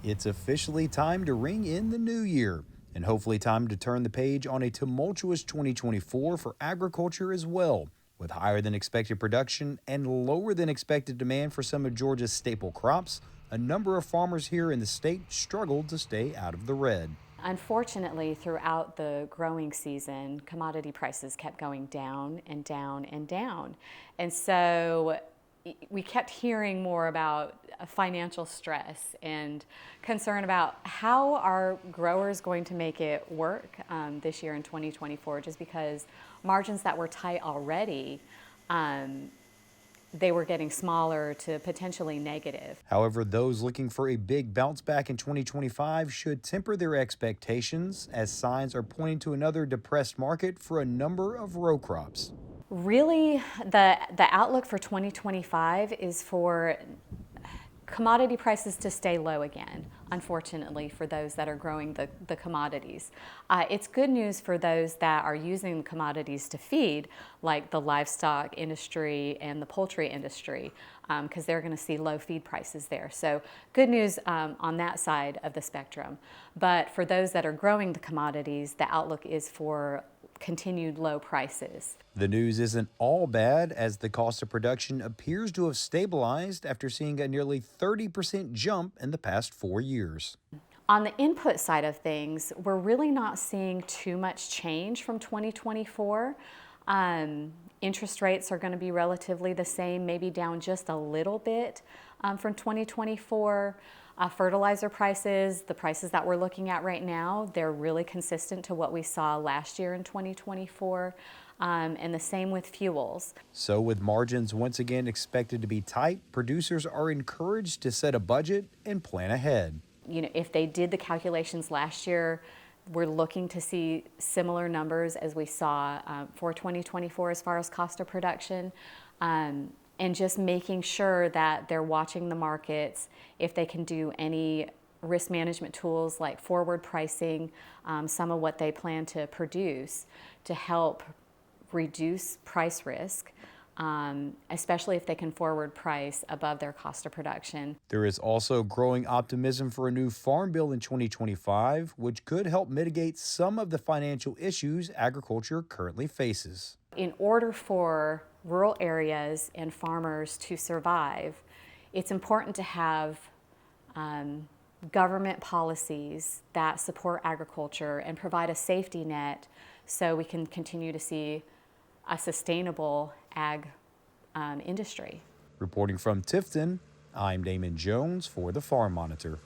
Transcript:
It's officially time to ring in the new year, and hopefully time to turn the page on a tumultuous 2024 for agriculture as well. With higher than expected production and lower than expected demand for some of Georgia's staple crops, a number of farmers here in the state struggled to stay out of the red. Unfortunately, throughout the growing season, commodity prices kept going down and down and down. And so we kept hearing more about financial stress and concern about how are growers going to make it work this year in 2024, just because margins that were tight already, they were getting smaller to potentially negative. However, those looking for a big bounce back in 2025 should temper their expectations, as signs are pointing to another depressed market for a number of row crops. Really, the outlook for 2025 is for commodity prices to stay low again, unfortunately, for those that are growing the commodities. It's good news for those that are using commodities to feed, like the livestock industry and the poultry industry, because they're going to see low feed prices there. So good news on that side of the spectrum. But for those that are growing the commodities, the outlook is for continued low prices. The news isn't all bad, as the cost of production appears to have stabilized after seeing a nearly 30% jump in the past 4 years. On the input side of things, we're really not seeing too much change from 2024. Interest rates are going to be relatively the same, maybe down just a little bit from 2024. Fertilizer prices, the prices that we're looking at right now, they're really consistent to what we saw last year in 2024, and the same with fuels. So, with margins once again expected to be tight, producers are encouraged to set a budget and plan ahead. You know, if they did the calculations last year, we're looking to see similar numbers as we saw for 2024 as far as cost of production. And just making sure that they're watching the markets, if they can do any risk management tools like forward pricing, some of what they plan to produce to help reduce price risk, especially if they can forward price above their cost of production. There is also growing optimism for a new farm bill in 2025, which could help mitigate some of the financial issues agriculture currently faces. In order for rural areas and farmers to survive, it's important to have government policies that support agriculture and provide a safety net so we can continue to see a sustainable ag industry. Reporting from Tifton, I'm Damon Jones for the Farm Monitor.